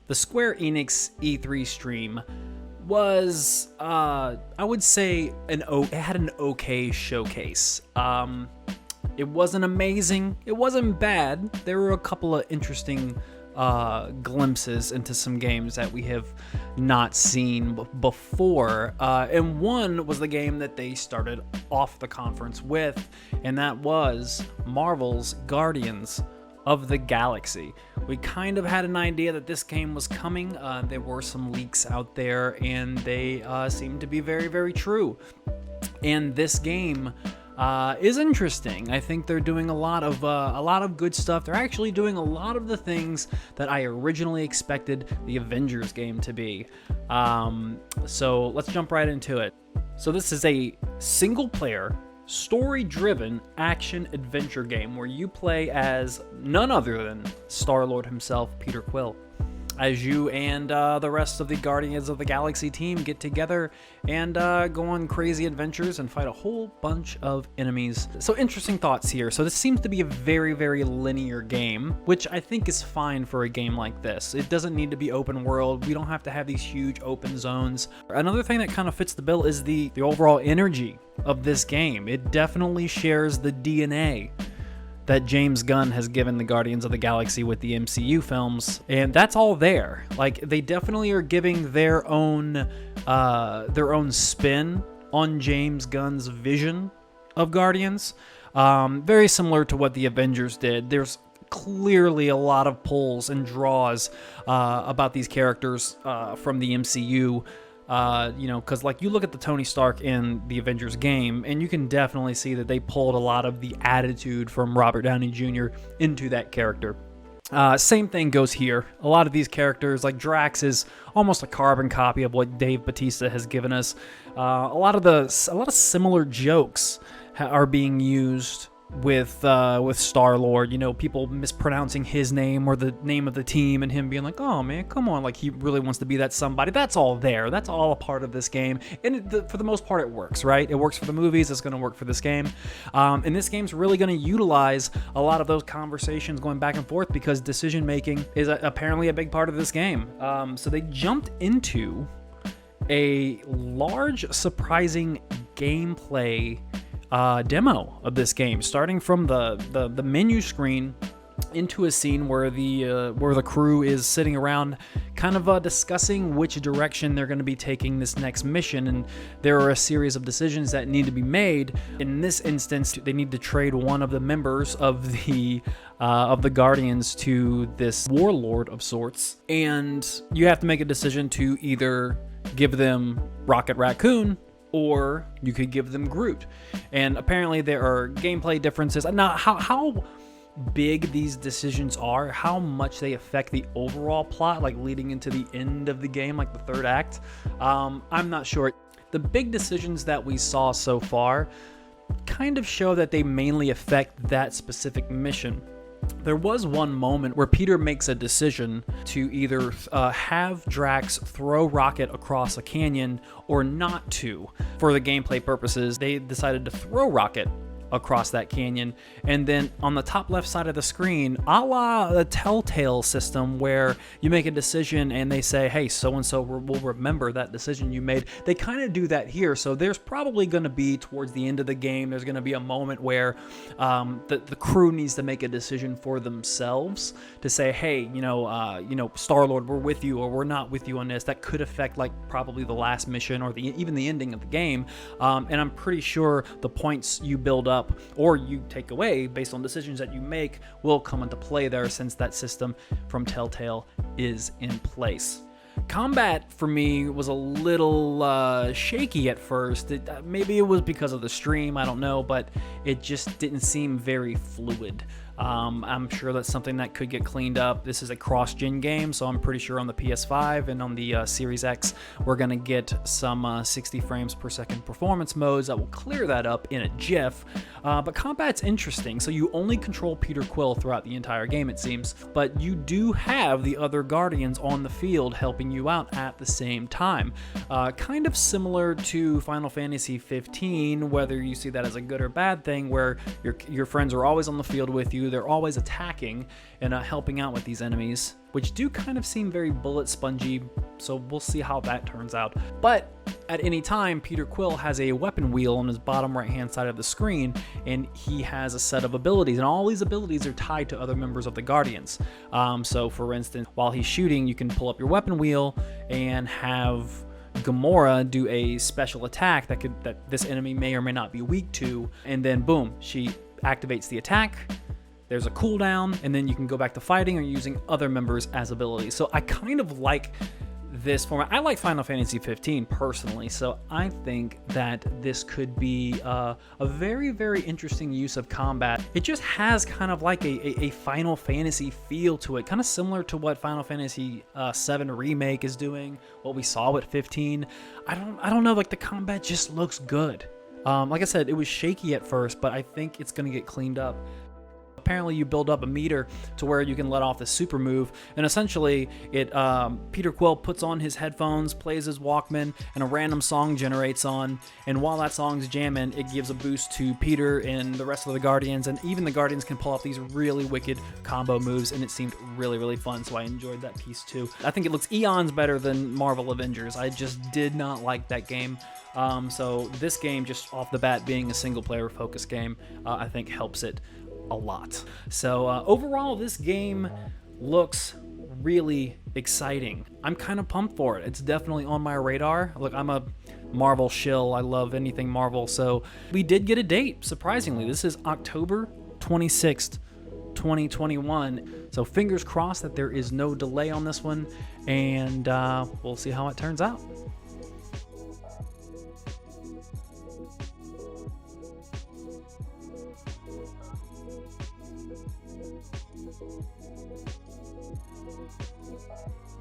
the SquareEnix E3 stream was, I would say, it had an okay showcase. It wasn't amazing. It wasn't bad. There were a couple of interesting glimpses into some games that we have not seen before. And one was the game that they started off the conference with, and that was Marvel's Guardians of the Galaxy. We kind of had an idea that this game was coming. There were some leaks out there, and they seemed to be very, very true. And this game is interesting. I think they're doing a lot of good stuff. They're actually doing a lot of the things that I originally expected the Avengers game to be. So let's jump right into it. So this is a single-player, story-driven action-adventure game where you play as none other than Star-Lord himself, Peter Quill, as you and the rest of the Guardians of the Galaxy team get together and go on crazy adventures and fight a whole bunch of enemies. So interesting thoughts here. So this seems to be a very, very linear game, which I think is fine for a game like this. It doesn't need to be open world. We don't have to have these huge open zones. Another thing that kind of fits the bill is the overall energy of this game. It definitely shares the DNA that James Gunn has given the Guardians of the Galaxy with the MCU films, and that's all there. Like, they definitely are giving their own spin on James Gunn's vision of Guardians, very similar to what the Avengers did. There's clearly a lot of pulls and draws about these characters from the MCU. Because like you look at the Tony Stark in the Avengers game, and you can definitely see that they pulled a lot of the attitude from Robert Downey Jr. into that character. Same thing goes here. A lot of these characters, like Drax, is almost a carbon copy of what Dave Bautista has given us. A lot of similar jokes are being used with Star-Lord, people mispronouncing his name or the name of the team and him being like, oh man, come on, like he really wants to be that somebody. That's all there. That's all a part of this game. And for the most part, it works, right? It works for the movies. It's going to work for this game. And this game's really going to utilize a lot of those conversations going back and forth because decision making is apparently a big part of this game. So they jumped into a large, surprising gameplay demo of this game, starting from the menu screen into a scene where the crew is sitting around kind of discussing which direction they're going to be taking this next mission, and there are a series of decisions that need to be made. In this instance, they need to trade one of the members of the Guardians to this warlord of sorts, and you have to make a decision to either give them Rocket Raccoon or you could give them Groot. And apparently there are gameplay differences. Now, how big these decisions are, how much they affect the overall plot, like leading into the end of the game, like the third act, I'm not sure. The big decisions that we saw so far kind of show that they mainly affect that specific mission. There was one moment where Peter makes a decision to either have Drax throw Rocket across a canyon or not to. For the gameplay purposes, they decided to throw Rocket across that canyon, and then on the top left side of the screen, a la the Telltale System, where you make a decision and they say, hey, so-and-so will remember that decision you made. They kind of do that here. So there's probably going to be, towards the end of the game, there's going to be a moment where the crew needs to make a decision for themselves to say, hey, Star-Lord, we're with you or we're not with you on this. That could affect like probably the last mission or even the ending of the game. And I'm pretty sure the points you build up or you take away based on decisions that you make will come into play there, since that system from Telltale is in place. Combat for me was a little shaky at first. Maybe it was because of the stream, I don't know, but it just didn't seem very fluid. I'm sure that's something that could get cleaned up. This is a cross-gen game, so I'm pretty sure on the PS5 and on the Series X, we're going to get some 60 frames per second performance modes that will clear that up in a jiff. But combat's interesting. So you only control Peter Quill throughout the entire game, it seems, but you do have the other Guardians on the field helping you out at the same time. Kind of similar to Final Fantasy 15, whether you see that as a good or bad thing, where your friends are always on the field with you. do. They're always attacking and helping out with these enemies, which do kind of seem very bullet spongy, so we'll see how that turns out. But at any time, Peter Quill has a weapon wheel on his bottom right-hand side of the screen, and he has a set of abilities, and all these abilities are tied to other members of the Guardians. So for instance, while he's shooting, you can pull up your weapon wheel and have Gamora do a special attack that this enemy may or may not be weak to, and then boom, she activates the attack. There's a cooldown, and then you can go back to fighting or using other members as abilities. So I kind of like this format. I like Final Fantasy 15 personally, so I think that this could be a very, very interesting use of combat. It just has kind of like a Final Fantasy feel to it, kind of similar to what Final Fantasy 7 Remake is doing, what we saw with 15. I don't know, like the combat just looks good. Like I said, it was shaky at first, but I think it's gonna get cleaned up. Apparently you build up a meter to where you can let off the super move, and essentially Peter Quill puts on his headphones, plays his Walkman, and a random song generates on, and while that song's jamming, it gives a boost to Peter and the rest of the Guardians, and even the Guardians can pull off these really wicked combo moves, and it seemed really, really fun, so I enjoyed that piece too. I think it looks eons better than Marvel Avengers. I just did not like that game. So this game, just off the bat being a single player focused game, I think helps it a lot. So overall, this game looks really exciting. I'm kind of pumped for it. It's definitely on my radar. Look, I'm a Marvel shill. I love anything Marvel. So we did get a date, surprisingly. This is October 26th, 2021. So fingers crossed that there is no delay on this one, and we'll see how it turns out.